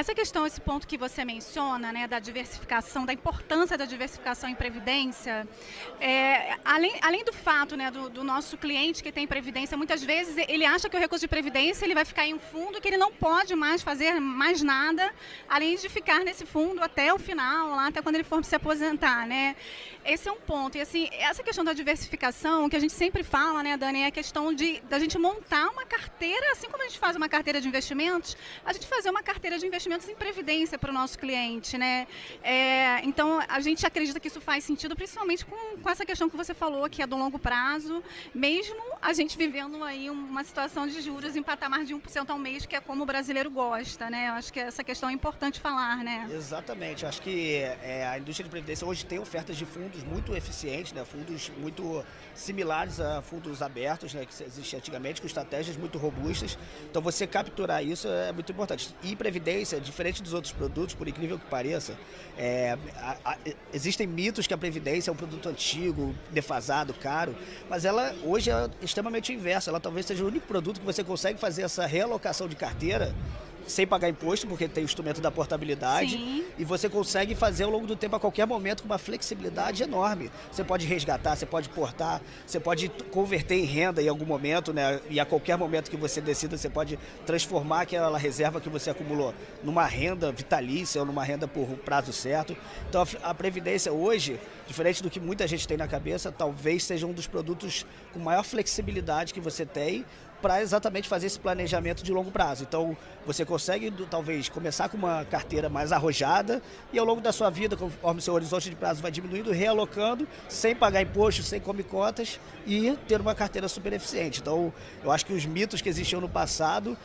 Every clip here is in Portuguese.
essa questão, esse ponto que você menciona, né, da diversificação, da importância da diversificação em previdência, além do fato, né, do nosso cliente que tem previdência, muitas vezes ele acha que o recurso de previdência ele vai ficar em um fundo que ele não pode mais fazer mais nada, além de ficar nesse fundo até o final, lá, até quando ele for se aposentar, né? Esse é um ponto. E assim, essa questão da diversificação, que a gente sempre fala, né, Dani, é a questão da gente montar uma carteira, assim como a gente faz uma carteira de investimentos, a gente fazer uma carteira de investimentos em previdência para o nosso cliente, né? Então, a gente acredita que isso faz sentido, principalmente com essa questão que você falou, que é do longo prazo, mesmo a gente vivendo aí uma situação de juros em patamar de 1% ao mês, que é como o brasileiro gosta, né? Eu acho que essa questão é importante falar, né? Exatamente. Eu acho que a indústria de previdência hoje tem ofertas de fundos muito eficientes, né? Fundos muito similares a fundos abertos, né? Que existiam antigamente, com estratégias muito robustas. Então, você capturar isso é muito importante. E previdência, diferente dos outros produtos, por incrível que pareça, existem mitos que a previdência é um produto antigo, defasado, caro, mas ela hoje é extremamente inversa. Ela talvez seja o único produto que você consegue fazer essa realocação de carteira sem pagar imposto, porque tem o instrumento da portabilidade. Sim. E você consegue fazer ao longo do tempo, a qualquer momento, com uma flexibilidade enorme. Você pode resgatar, você pode portar, você pode converter em renda em algum momento, né? E a qualquer momento que você decida, você pode transformar aquela reserva que você acumulou numa renda vitalícia ou numa renda por prazo certo. Então, a Previdência hoje, diferente do que muita gente tem na cabeça, talvez seja um dos produtos com maior flexibilidade que você tem, para exatamente fazer esse planejamento de longo prazo. Então, você consegue, talvez, começar com uma carteira mais arrojada e, ao longo da sua vida, conforme o seu horizonte de prazo vai diminuindo, realocando, sem pagar imposto, sem comer cotas e ter uma carteira super eficiente. Então, eu acho que os mitos que existiam no passado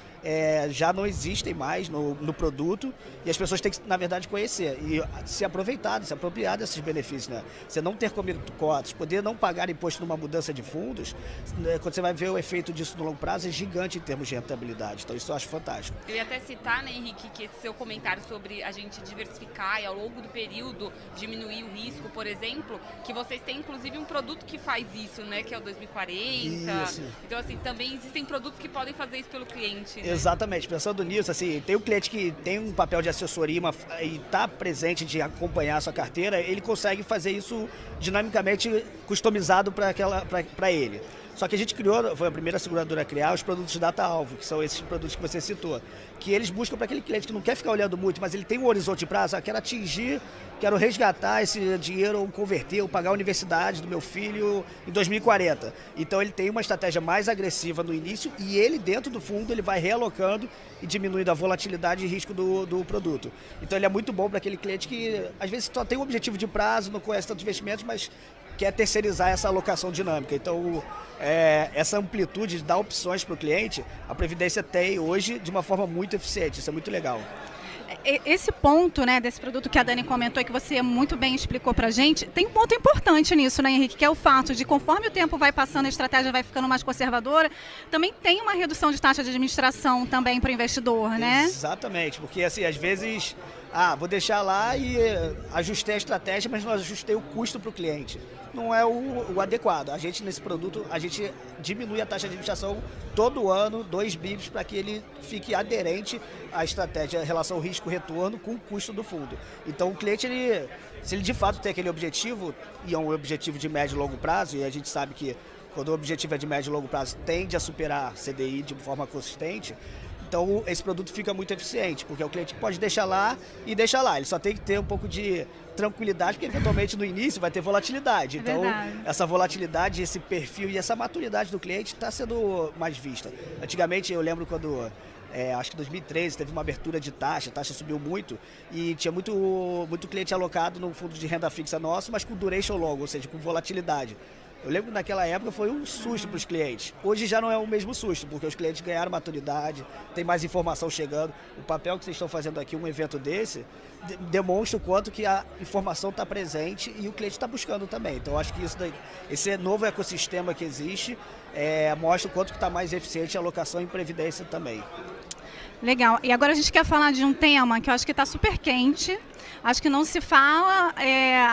já não existem mais no produto e as pessoas têm que, na verdade, conhecer e se aproveitar, se apropriar desses benefícios, né? Você não ter comido cotas, poder não pagar imposto numa mudança de fundos, né? Quando você vai ver o efeito disso no longo prazo, é gigante em termos de rentabilidade. Então, isso eu acho fantástico. Eu ia até citar, né, Henrique, que esse seu comentário sobre a gente diversificar e ao longo do período diminuir o risco, por exemplo, que vocês têm inclusive um produto que faz isso, né, que é o 2040. Isso. Então, assim, também existem produtos que podem fazer isso pelo cliente, né? Exatamente. Pensando nisso, assim, tem um cliente que tem um papel de assessoria e está presente de acompanhar a sua carteira, ele consegue fazer isso dinamicamente customizado para ele. Só que a gente criou, foi a primeira seguradora a criar os produtos data-alvo, que são esses produtos que você citou, que eles buscam para aquele cliente que não quer ficar olhando muito, mas ele tem um horizonte de prazo, quero atingir, quero resgatar esse dinheiro, ou converter, ou pagar a universidade do meu filho em 2040. Então ele tem uma estratégia mais agressiva no início e ele, dentro do fundo, ele vai realocando e diminuindo a volatilidade e risco do produto. Então ele é muito bom para aquele cliente que, às vezes, só tem um objetivo de prazo, não conhece tantos investimentos, mas quer terceirizar essa alocação dinâmica. Então, essa amplitude de dar opções para o cliente, a Previdência tem hoje de uma forma muito eficiente. Isso é muito legal. Esse ponto, né, desse produto que a Dani comentou e que você muito bem explicou pra gente, tem um ponto importante nisso, né, Henrique, que é o fato de, conforme o tempo vai passando, a estratégia vai ficando mais conservadora, também tem uma redução de taxa de administração também para o investidor, né? Exatamente, porque assim, às vezes, vou deixar lá e ajustei a estratégia, mas não ajustei o custo para o cliente. Não é o adequado. A gente, nesse produto, a gente diminui a taxa de administração todo ano, 2 bips, para que ele fique aderente à estratégia relação risco-retorno com o custo do fundo. Então, o cliente, se ele de fato tem aquele objetivo, e é um objetivo de médio e longo prazo, e a gente sabe que quando o objetivo é de médio e longo prazo, tende a superar CDI de forma consistente, então esse produto fica muito eficiente, porque o cliente pode deixar lá e deixar lá. Ele só tem que ter um pouco de tranquilidade, porque eventualmente no início vai ter volatilidade. Então, essa volatilidade, esse perfil e essa maturidade do cliente está sendo mais vista. Antigamente, eu lembro quando, acho que em 2013, teve uma abertura de taxa, a taxa subiu muito e tinha muito cliente alocado no fundo de renda fixa nosso, mas com duration longo, ou seja, com volatilidade. Eu lembro que naquela época foi um susto para os clientes. Hoje já não é o mesmo susto, porque os clientes ganharam maturidade, tem mais informação chegando. O papel que vocês estão fazendo aqui, um evento desse, demonstra o quanto que a informação está presente e o cliente está buscando também. Então, eu acho que esse novo ecossistema que existe mostra o quanto que está mais eficiente a alocação em previdência também. Legal. E agora a gente quer falar de um tema que eu acho que está super quente. Acho que não se fala,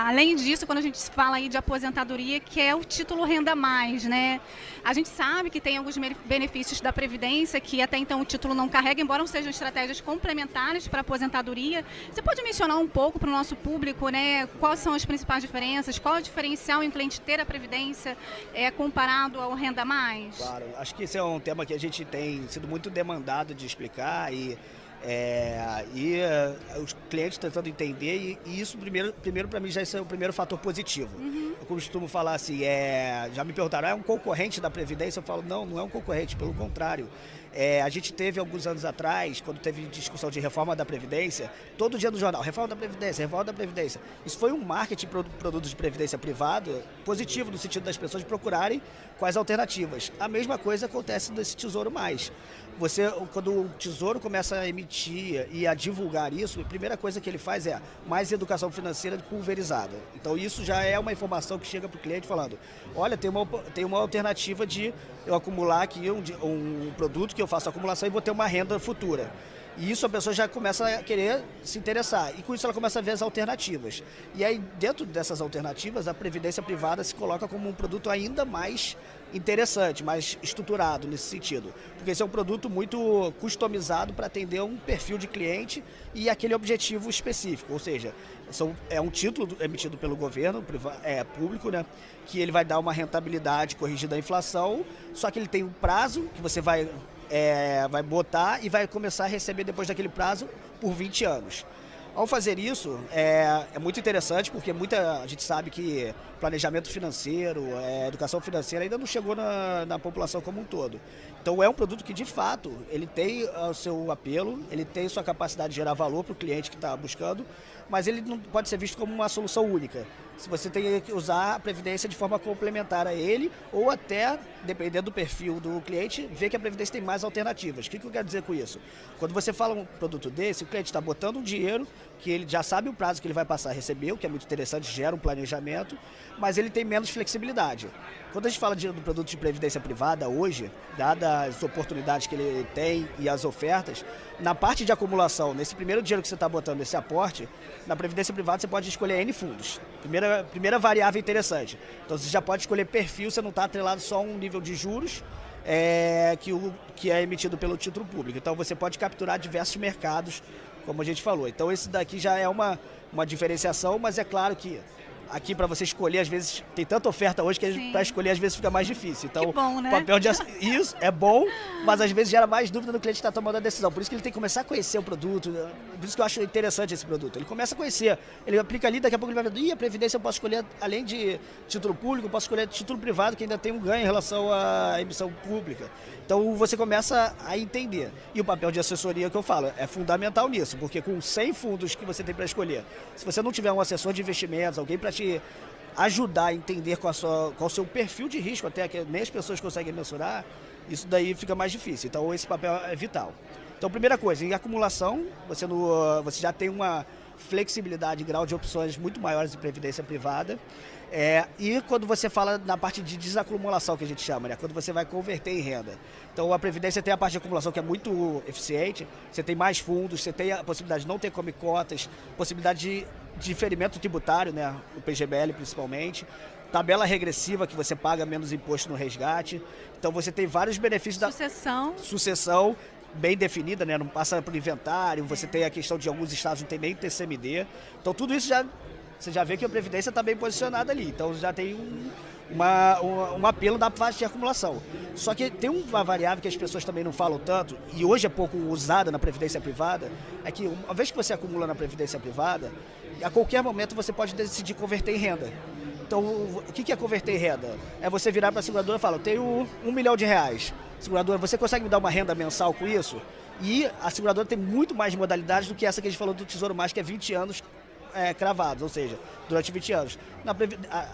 além disso, quando a gente fala aí de aposentadoria, que é o título Renda Mais, né? A gente sabe que tem alguns benefícios da Previdência, que até então o título não carrega, embora não sejam estratégias complementares para a aposentadoria. Você pode mencionar um pouco para o nosso público, né? Quais são as principais diferenças? Qual é o diferencial em o cliente ter a Previdência comparado ao Renda Mais? Claro, acho que esse é um tema que a gente tem sido muito demandado de explicar e os clientes tentando entender e isso primeiro para mim já é o primeiro fator positivo. Eu costumo falar assim, já me perguntaram, é um concorrente da Previdência? Eu falo, não é um concorrente, pelo contrário. A gente teve alguns anos atrás, quando teve discussão de reforma da Previdência, todo dia no jornal, reforma da Previdência, reforma da Previdência. Isso foi um marketing para produtos de Previdência privada positivo, no sentido das pessoas procurarem quais alternativas. A mesma coisa acontece nesse Tesouro Mais. Quando o Tesouro começa a emitir e a divulgar isso, a primeira coisa que ele faz é mais educação financeira pulverizada. Então isso já é uma informação que chega para o cliente falando, olha, tem uma alternativa de eu acumular aqui um produto que eu faço acumulação e vou ter uma renda futura. E isso a pessoa já começa a querer se interessar. E com isso ela começa a ver as alternativas. E aí, dentro dessas alternativas, a Previdência Privada se coloca como um produto ainda mais interessante, mais estruturado nesse sentido. Porque esse é um produto muito customizado para atender um perfil de cliente e aquele objetivo específico. Ou seja, é um título emitido pelo governo público, né, que ele vai dar uma rentabilidade corrigida da inflação, só que ele tem um prazo que você vai botar e vai começar a receber depois daquele prazo por 20 anos. Ao fazer isso, é muito interessante porque a gente sabe que planejamento financeiro, educação financeira ainda não chegou na população como um todo. Então é um produto que, de fato, ele tem o seu apelo, ele tem sua capacidade de gerar valor para o cliente que está buscando, mas ele não pode ser visto como uma solução única. Se você tem que usar a Previdência de forma complementar a ele, ou até, dependendo do perfil do cliente, ver que a Previdência tem mais alternativas. O que eu quero dizer com isso? Quando você fala um produto desse, o cliente está botando um dinheiro, que ele já sabe o prazo que ele vai passar a receber, o que é muito interessante, gera um planejamento, mas ele tem menos flexibilidade. Quando a gente fala do produto de Previdência Privada hoje, dadas as oportunidades que ele tem e as ofertas, na parte de acumulação, nesse primeiro dinheiro que você está botando, esse aporte, na Previdência Privada você pode escolher N fundos. Primeira variável interessante. Então você já pode escolher perfil, você não está atrelado só a um nível de juros que é emitido pelo título público. Então você pode capturar diversos mercados, como a gente falou. Então esse daqui já é uma diferenciação, mas é claro que aqui para você escolher, às vezes, tem tanta oferta hoje que para escolher às vezes fica mais difícil. Então, que bom, né? O papel de isso é bom, mas às vezes gera mais dúvida no cliente que está tomando a decisão. Por isso que ele tem que começar a conhecer o produto, por isso que eu acho interessante esse produto. Ele começa a conhecer, ele aplica ali, daqui a pouco ele vai ver, a Previdência eu posso escolher, além de título público, eu posso escolher título privado, que ainda tem um ganho em relação à emissão pública. Então você começa a entender. E o papel de assessoria que eu falo é fundamental nisso, porque com 100 fundos que você tem para escolher, se você não tiver um assessor de investimentos, alguém para te ajudar a entender qual o seu perfil de risco, até que nem as pessoas conseguem mensurar, isso daí fica mais difícil. Então esse papel é vital. Então primeira coisa, em acumulação, você já tem uma flexibilidade, grau de opções muito maiores de Previdência Privada. E quando você fala na parte de desacumulação, que a gente chama, né? Quando você vai converter em renda. Então a Previdência tem a parte de acumulação que é muito eficiente, você tem mais fundos, você tem a possibilidade de não ter come cotas, possibilidade de diferimento tributário, né? O PGBL principalmente, tabela regressiva que você paga menos imposto no resgate. Então você tem vários benefícios sucessão bem definida, né? Não passa por inventário, você tem a questão de alguns estados não tem nem TCMD. Então tudo isso você já vê que a Previdência está bem posicionada ali. Então já tem um apelo da parte de acumulação. Só que tem uma variável que as pessoas também não falam tanto, e hoje é pouco usada na Previdência Privada, é que uma vez que você acumula na Previdência Privada, a qualquer momento você pode decidir converter em renda. Então, o que é converter em renda? É você virar para a seguradora e falar, eu tenho R$1 milhão. Seguradora, você consegue me dar uma renda mensal com isso? E a seguradora tem muito mais modalidades do que essa que a gente falou do Tesouro Mais, que é 20 anos cravados, ou seja, durante 20 anos.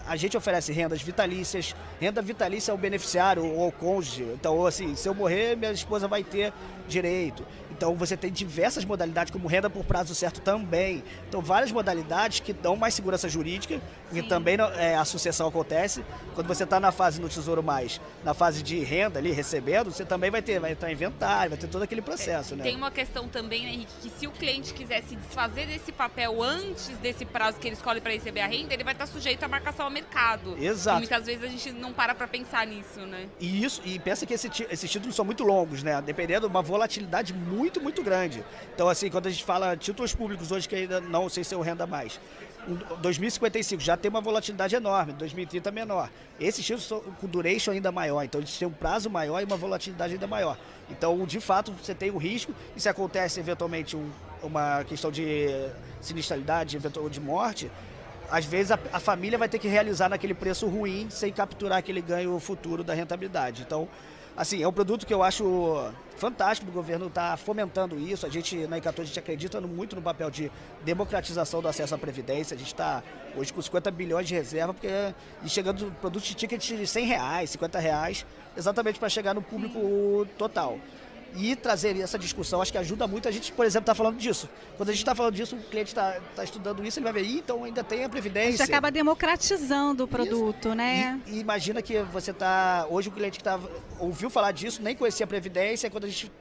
A gente oferece rendas vitalícias. Renda vitalícia ao beneficiário ou ao cônjuge. Então, assim, se eu morrer, minha esposa vai ter direito. Então você tem diversas modalidades, como renda por prazo certo também. Então várias modalidades que dão mais segurança jurídica, porque também a sucessão acontece. Quando você está na fase no Tesouro Mais, na fase de renda ali, recebendo, você também vai entrar inventário, vai ter todo aquele processo, né? Tem uma questão também, né, Henrique, que se o cliente quiser se desfazer desse papel antes desse prazo que ele escolhe para receber a renda, ele vai estar sujeito à marcação ao mercado. Exato. E muitas vezes a gente não para pensar nisso, né? E pensa que esses títulos são muito longos, né? Dependendo de uma volatilidade muito, muito grande. Então, assim, quando a gente fala títulos públicos hoje, que ainda não sei se eu renda mais, 2055 já tem uma volatilidade enorme, 2030 menor. Esses títulos são com duration ainda maior, então eles têm um prazo maior e uma volatilidade ainda maior. Então, de fato, você tem o risco, e se acontece eventualmente uma questão de sinistralidade, eventual de morte, às vezes a família vai ter que realizar naquele preço ruim sem capturar aquele ganho futuro da rentabilidade. Então, assim, é um produto que eu acho fantástico do governo estar fomentando isso. A gente, na Ecator, a gente acredita muito no papel de democratização do acesso à Previdência. A gente está hoje com 50 bilhões de reserva, e chegando produtos de ticket de R$100, R$50, exatamente para chegar no público total. E trazer essa discussão, acho que ajuda muito a gente, por exemplo, estar falando disso. Quando a gente está falando disso, o cliente está estudando isso, ele vai ver, então ainda tem a Previdência. A gente acaba democratizando o produto, isso, né? E imagina que você está, hoje o cliente que ouviu falar disso, nem conhecia a Previdência, quando a gente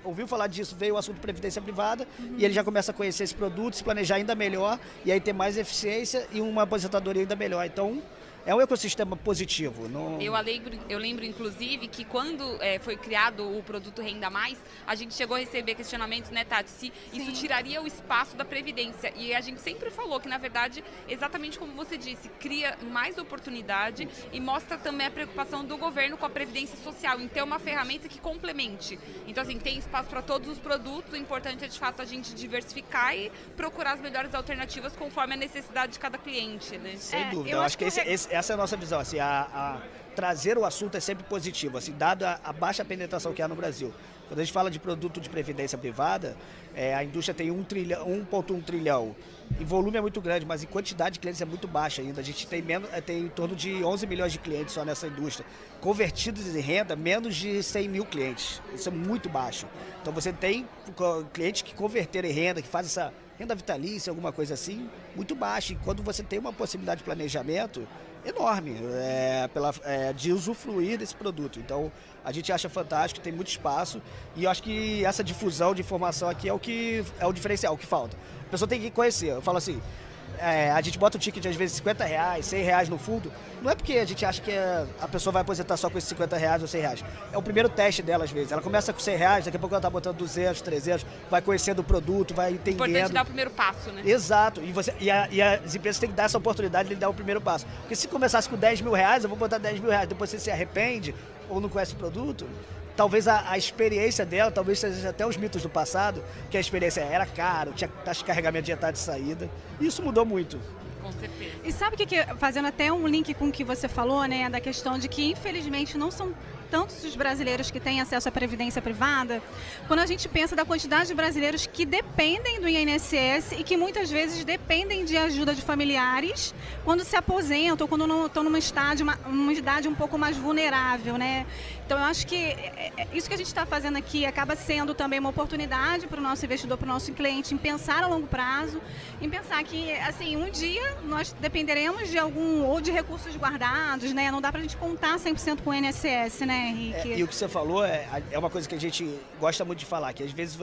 ouviu falar disso, veio o assunto de Previdência Privada, e ele já começa a conhecer esse produto, se planejar ainda melhor, e aí ter mais eficiência e uma aposentadoria ainda melhor. Então, é um ecossistema positivo. Eu lembro, inclusive, que quando foi criado o produto Renda Mais, a gente chegou a receber questionamentos, né, Tati, se isso tiraria o espaço da Previdência. E a gente sempre falou que, na verdade, exatamente como você disse, cria mais oportunidade e mostra também a preocupação do governo com a Previdência Social, em ter uma ferramenta que complemente. Então, assim, tem espaço para todos os produtos, o importante é, de fato, a gente diversificar e procurar as melhores alternativas conforme a necessidade de cada cliente, né? Sem dúvida, eu acho que essa é a nossa visão, assim, trazer o assunto é sempre positivo, assim, dado a baixa penetração que há no Brasil. Quando a gente fala de produto de previdência privada, a indústria tem 1,1 trilhão. Em volume é muito grande, mas em quantidade de clientes é muito baixa ainda. A gente tem em torno de 11 milhões de clientes só nessa indústria. Convertidos em renda, menos de 100 mil clientes. Isso é muito baixo. Então você tem clientes que converteram em renda, que fazem essa renda vitalícia, alguma coisa assim, muito baixa. E quando você tem uma possibilidade de planejamento enorme de usufruir desse produto. Então, a gente acha fantástico, tem muito espaço, e eu acho que essa difusão de informação aqui é o diferencial, o que falta. A pessoa tem que conhecer. Eu falo assim, a gente bota o ticket às vezes R$50, R$100 no fundo, não é porque a gente acha que a pessoa vai aposentar só com esses R$50 ou R$100. É o primeiro teste dela às vezes. Ela começa com R$100, daqui a pouco ela está botando 200, 300, vai conhecendo o produto, vai entendendo. O importante é dar o primeiro passo, né? Exato. E as empresas têm que dar essa oportunidade de dar o primeiro passo. Porque se começasse com R$10 mil, eu vou botar R$10 mil, depois você se arrepende ou não conhece o produto, talvez a experiência dela, talvez seja até os mitos do passado, que a experiência era caro, tinha taxa de carregamento de entrada e saída. E isso mudou muito. Com certeza. E sabe o que, fazendo até um link com o que você falou, né, da questão de que, infelizmente, não são tantos os brasileiros que têm acesso à previdência privada, quando a gente pensa da quantidade de brasileiros que dependem do INSS e que muitas vezes dependem de ajuda de familiares quando se aposentam ou quando não estão numa idade um pouco mais vulnerável, né? Então, eu acho que isso que a gente está fazendo aqui acaba sendo também uma oportunidade para o nosso investidor, para o nosso cliente, em pensar a longo prazo, em pensar que, assim, um dia nós dependeremos de ou de recursos guardados, né? Não dá para a gente contar 100% com o INSS, né, Henrique? E o que você falou é uma coisa que a gente gosta muito de falar, que às vezes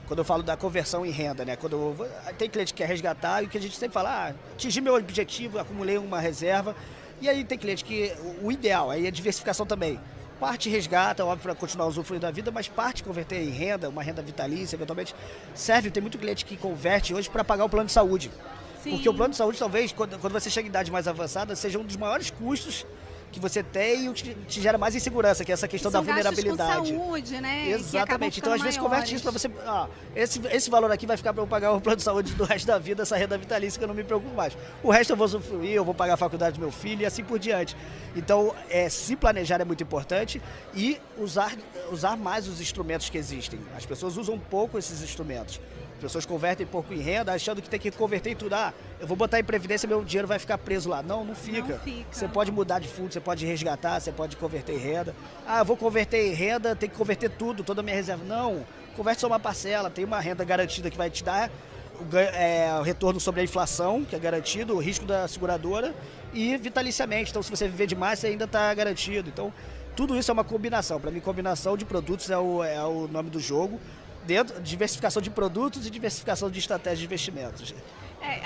quando eu falo da conversão em renda, né? Tem cliente que quer resgatar e o que a gente sempre fala, atingi meu objetivo, acumulei uma reserva. E aí tem cliente que o ideal, aí é diversificação também. Parte resgata, óbvio, para continuar usufruindo da vida, mas parte converter em renda, uma renda vitalícia, eventualmente, serve. Tem muito cliente que converte hoje para pagar o plano de saúde. Sim. Porque o plano de saúde, talvez, quando você chega em idade mais avançada, seja um dos maiores custos que você tem e o que te gera mais insegurança, que é essa questão da vulnerabilidade. Com saúde, né? Exatamente. Então, às vezes, converte isso para você. Esse valor aqui vai ficar para eu pagar o plano de saúde do resto da vida, essa renda vitalícia que eu não me preocupo mais. O resto eu vou usufruir, eu vou pagar a faculdade do meu filho e assim por diante. Então, se planejar é muito importante e usar mais os instrumentos que existem. As pessoas usam pouco esses instrumentos. As pessoas convertem pouco em renda, achando que tem que converter em tudo. Eu vou botar em previdência, meu dinheiro vai ficar preso lá. Não fica. Não fica. Você pode mudar de fundo, você pode resgatar, você pode converter em renda. Eu vou converter em renda, tem que converter tudo, toda a minha reserva. Não. converte só uma parcela, tem uma renda garantida que vai te dar o retorno sobre a inflação, que é garantido, o risco da seguradora e vitaliciamente. Então, se você viver demais, você ainda está garantido. Então, tudo isso é uma combinação. Para mim, combinação de produtos é o nome do jogo. Dentro, diversificação de produtos e diversificação de estratégias de investimentos.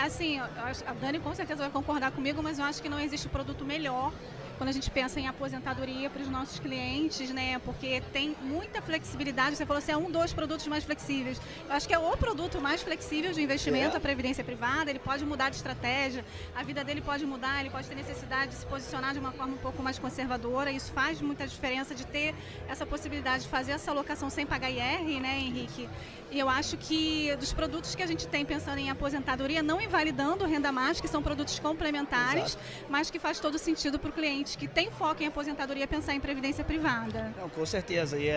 Assim, a Dani com certeza vai concordar comigo, mas eu acho que não existe produto melhor quando a gente pensa em aposentadoria para os nossos clientes, né? Porque tem muita flexibilidade. Você falou assim, é dos produtos mais flexíveis. Eu acho que é o produto mais flexível de investimento, a previdência privada. Ele pode mudar de estratégia, a vida dele pode mudar, ele pode ter necessidade de se posicionar de uma forma um pouco mais conservadora. Isso faz muita diferença de ter essa possibilidade de fazer essa alocação sem pagar IR, né, Henrique? E eu acho que dos produtos que a gente tem pensando em aposentadoria, não invalidando o Renda Mais, que são produtos complementares, mas que faz todo sentido para o cliente que tem foco em aposentadoria pensar em previdência privada. Não, com certeza. E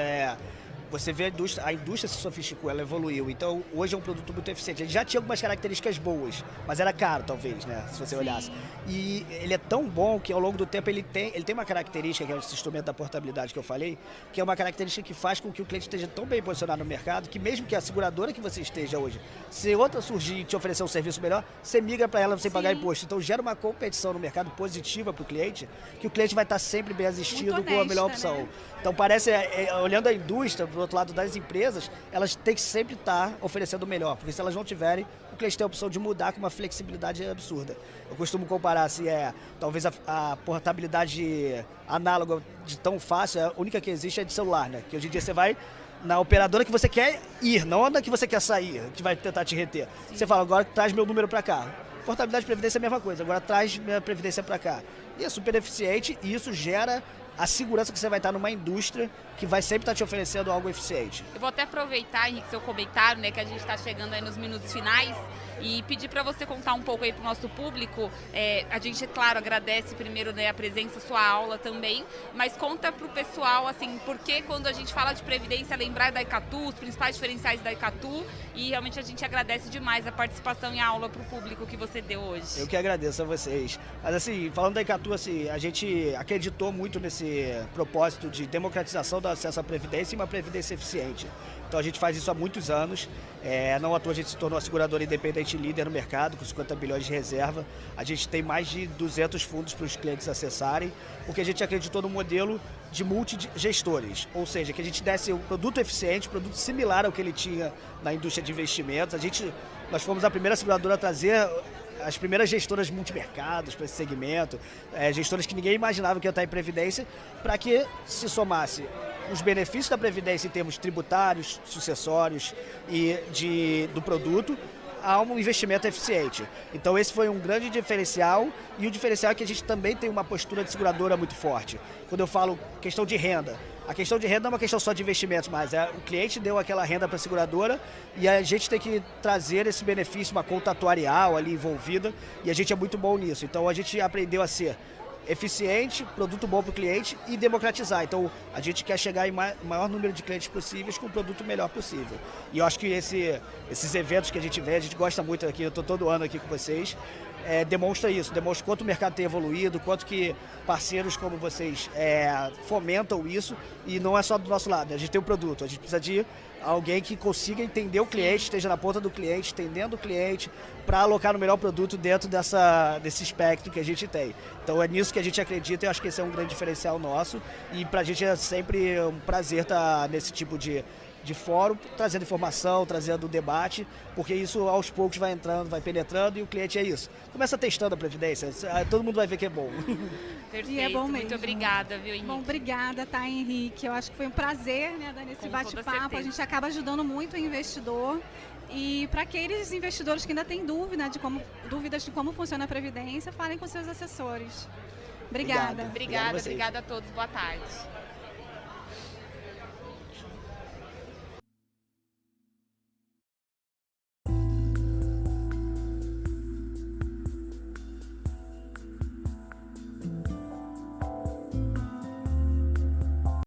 você vê a indústria se sofisticou, ela evoluiu. Então, hoje é um produto muito eficiente. Ele já tinha algumas características boas, mas era caro, talvez, né? Se você olhasse. E ele é tão bom que, ao longo do tempo, ele tem uma característica, que é esse instrumento da portabilidade que eu falei, que é uma característica que faz com que o cliente esteja tão bem posicionado no mercado, que mesmo que a seguradora que você esteja hoje, se outra surgir e te oferecer um serviço melhor, você migra para ela sem pagar imposto. Então, gera uma competição no mercado positiva para o cliente, que o cliente vai estar sempre bem assistido com a melhor opção. Né? Então, parece, olhando a indústria, do outro lado das empresas, elas têm que sempre estar oferecendo o melhor, porque se elas não tiverem, o cliente tem a opção de mudar com uma flexibilidade absurda. Eu costumo comparar se talvez a portabilidade análoga de tão fácil, a única que existe é de celular, né? Que hoje em dia você vai na operadora que você quer ir, não na que você quer sair, que vai tentar te reter. Sim. Você fala, agora traz meu número para cá. Portabilidade de previdência é a mesma coisa, agora traz minha previdência para cá. E é super eficiente e isso gera a segurança que você vai estar numa indústria que vai sempre estar te oferecendo algo eficiente. Eu vou até aproveitar, Henrique, seu comentário, né, que a gente está chegando aí nos minutos finais, e pedir para você contar um pouco aí para o nosso público. A gente, claro, agradece primeiro, né, a presença, sua aula também, mas conta para o pessoal, assim, por que quando a gente fala de previdência, lembrar da Icatu, os principais diferenciais da Icatu, e realmente a gente agradece demais a participação e a aula para o público que você deu hoje. Eu que agradeço a vocês. Mas assim, falando da Icatu, assim, a gente acreditou muito nesse propósito de democratização do acesso à previdência e uma previdência eficiente. Então a gente faz isso há muitos anos, não à toa a gente se tornou a seguradora independente líder no mercado, com 50 bilhões de reserva. A gente tem mais de 200 fundos para os clientes acessarem, porque a gente acreditou no modelo de multigestores, ou seja, que a gente desse um produto eficiente, um produto similar ao que ele tinha na indústria de investimentos. Nós fomos a primeira seguradora a trazer as primeiras gestoras multimercados para esse segmento, gestoras que ninguém imaginava que ia estar em previdência, para que se os benefícios da previdência em termos tributários, sucessórios e do produto a um investimento eficiente. Então esse foi um grande diferencial, e o diferencial é que a gente também tem uma postura de seguradora muito forte. Quando eu falo questão de renda, a questão de renda não é uma questão só de investimentos, mas o cliente deu aquela renda para a seguradora e a gente tem que trazer esse benefício, uma conta atuarial ali envolvida, e a gente é muito bom nisso. Então a gente aprendeu a ser eficiente, produto bom para o cliente e democratizar. Então a gente quer chegar em maior número de clientes possíveis com o produto melhor possível. E eu acho que esses eventos que a gente vê, a gente gosta muito aqui, eu estou todo ano aqui com vocês, demonstra isso, demonstra quanto o mercado tem evoluído, quanto que parceiros como vocês fomentam isso, e não é só do nosso lado, a gente tem um produto, a gente precisa de alguém que consiga entender o cliente, esteja na ponta do cliente, entendendo o cliente, para alocar no melhor produto dentro desse espectro que a gente tem. Então é nisso que a gente acredita, e eu acho que esse é um grande diferencial nosso, e para a gente é sempre um prazer estar nesse tipo de fórum, trazendo informação, trazendo debate, porque isso aos poucos vai entrando, vai penetrando, e o cliente é isso. Começa testando a previdência, todo mundo vai ver que é bom. Perfeito, e é bom mesmo. Muito obrigada, viu, Henrique? Bom, obrigada, tá, Henrique? Eu acho que foi um prazer, né, dar nesse bate-papo. A gente acaba ajudando muito o investidor. E para aqueles investidores que ainda têm dúvidas de como funciona a Previdência, falem com seus assessores. Obrigada. Obrigada a todos. Boa tarde.